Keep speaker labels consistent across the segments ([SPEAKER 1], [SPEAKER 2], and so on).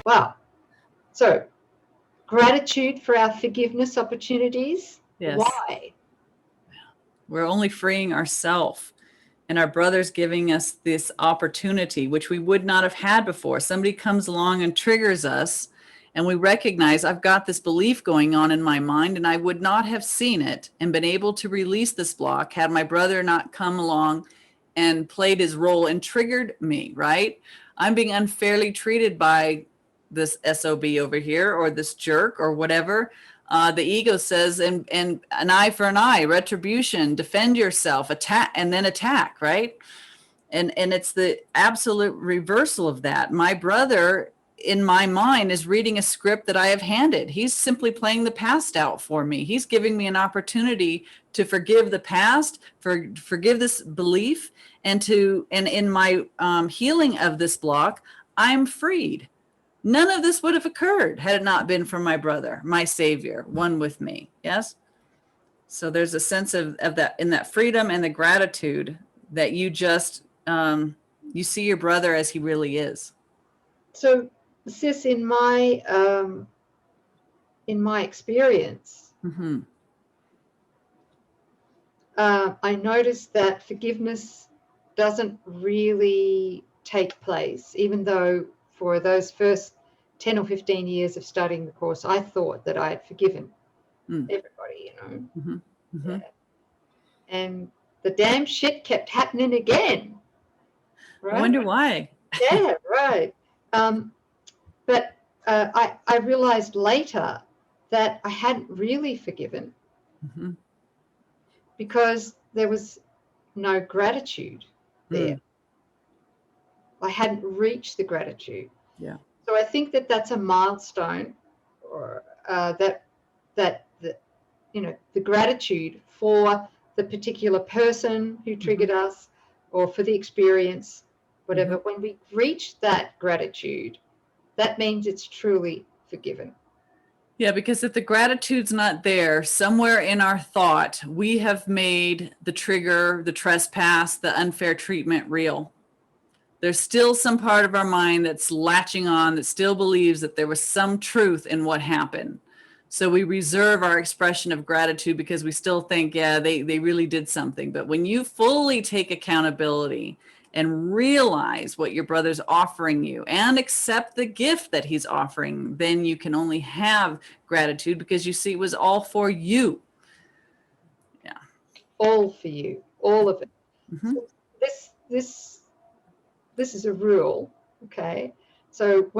[SPEAKER 1] Wow. So gratitude for our forgiveness opportunities.
[SPEAKER 2] Yes.
[SPEAKER 1] Why?
[SPEAKER 2] We're only freeing ourselves, and our brother's giving us this opportunity, which we would not have had before. Somebody comes along and triggers us, and we recognize I've got this belief going on in my mind, and I would not have seen it and been able to release this block had my brother not come along and played his role and triggered me, right? I'm being unfairly treated by this SOB over here, or this jerk, or whatever. The ego says, and an eye for an eye, retribution, defend yourself, attack, and then attack, right? And it's the absolute reversal of that. My brother, in my mind, is reading a script that I have handed. He's simply playing the past out for me. He's giving me an opportunity to forgive the past, forgive this belief, and in my healing of this block, I'm freed. None of this would have occurred had it not been for my brother, my savior, one with me. Yes. So there's a sense of that, in that freedom and the gratitude that you just, you see your brother as he really is.
[SPEAKER 1] So, sis, in my experience,
[SPEAKER 2] Mm-hmm.
[SPEAKER 1] I noticed that forgiveness doesn't really take place, even though for those first 10 or 15 years of studying the course, I thought that I had forgiven everybody,
[SPEAKER 2] Mm-hmm. Mm-hmm.
[SPEAKER 1] Yeah. And the damn shit kept happening again. Right?
[SPEAKER 2] I wonder why.
[SPEAKER 1] Yeah, right. But I realized later that I hadn't really forgiven
[SPEAKER 2] Mm-hmm.
[SPEAKER 1] because there was no gratitude there. I hadn't reached the gratitude.
[SPEAKER 2] Yeah.
[SPEAKER 1] So I think that that's a milestone, or that the gratitude for the particular person who triggered us, or for the experience, whatever. When we reach that gratitude, that means it's truly forgiven.
[SPEAKER 2] Yeah, because if the gratitude's not there, somewhere in our thought, we have made the trigger, the trespass, the unfair treatment real. There's still some part of our mind that's latching on, that still believes that there was some truth in what happened. So we reserve our expression of gratitude because we still think, yeah, they really did something. But when you fully take accountability and realize what your brother's offering you and accept the gift that he's offering, then you can only have gratitude because you see it was all for you. Yeah.
[SPEAKER 1] All for you, all of it.
[SPEAKER 2] Mm-hmm.
[SPEAKER 1] So this is a rule, okay? So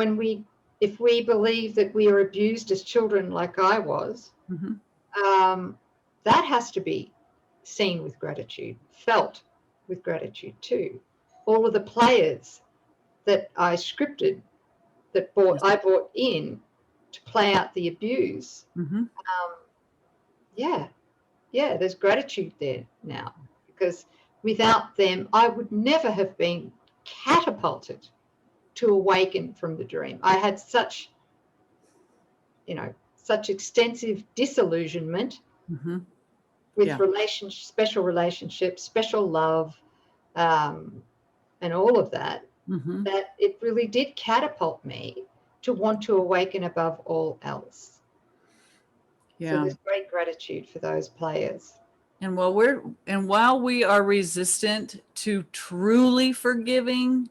[SPEAKER 1] if we believe that we are abused as children, like I was, that has to be seen with gratitude, felt with gratitude too. All of the players that I scripted, I brought in to play out the abuse. Yeah, there's gratitude there now, because without them, I would never have been catapulted to awaken from the dream. I had such extensive disillusionment with special relationships, special love, and all of that, that it really did catapult me to want to awaken above all else. Yeah. So there's great gratitude for those players.
[SPEAKER 2] And while we are resistant to truly forgiving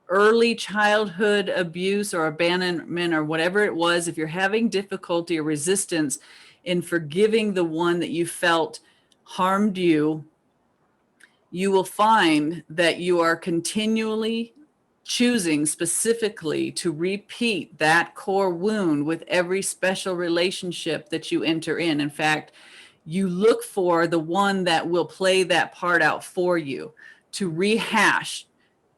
[SPEAKER 2] early childhood abuse or abandonment or whatever it was, if you're having difficulty or resistance in forgiving the one that you felt harmed you, you will find that you are continually choosing specifically to repeat that core wound with every special relationship that you enter in. In fact, you look for the one that will play that part out for you, to rehash,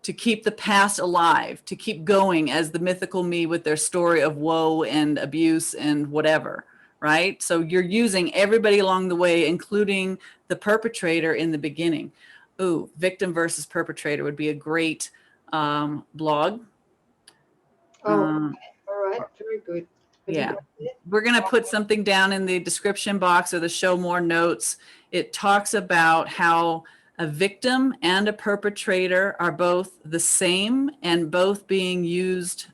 [SPEAKER 2] to keep the past alive, to keep going as the mythical me with their story of woe and abuse and whatever, right? So you're using everybody along the way, including the perpetrator in the beginning. Ooh, victim versus perpetrator would be a great blog.
[SPEAKER 1] All right, very good.
[SPEAKER 2] Yeah, we're going to put something down in the description box or the show more notes. It talks about how a victim and a perpetrator are both the same and both being used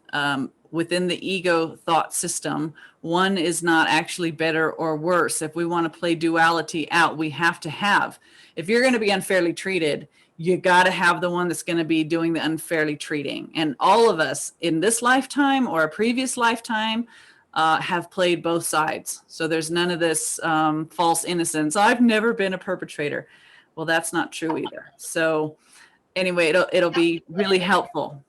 [SPEAKER 2] within the ego thought system, one is not actually better or worse. If we want to play duality out, we have to have, if you're going to be unfairly treated, you got to have the one that's going to be doing the unfairly treating. And all of us in this lifetime or a previous lifetime have played both sides. So there's none of this false innocence. I've never been a perpetrator. Well, that's not true either. So anyway, it'll be really helpful.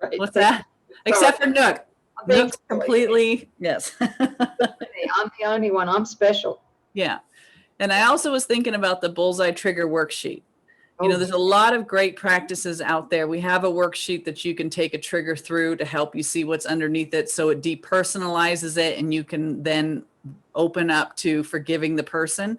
[SPEAKER 1] Right.
[SPEAKER 2] What's that? Except for Nook. Nook's completely, yes.
[SPEAKER 1] I'm the only one. I'm special.
[SPEAKER 2] Yeah. And I also was thinking about the Bullseye Trigger worksheet. You know, there's a lot of great practices out there. We have a worksheet that you can take a trigger through to help you see what's underneath it. So it depersonalizes it and you can then open up to forgiving the person.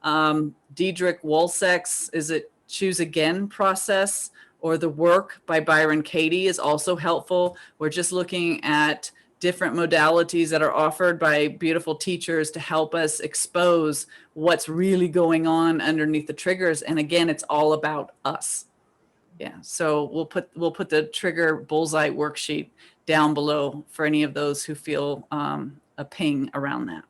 [SPEAKER 2] Diedrich Wolsek's Is It Choose Again process, or The Work by Byron Katie is also helpful. We're just looking at different modalities that are offered by beautiful teachers to help us expose what's really going on underneath the triggers. And again, it's all about us. Yeah. So we'll put the trigger bullseye worksheet down below for any of those who feel a ping around that.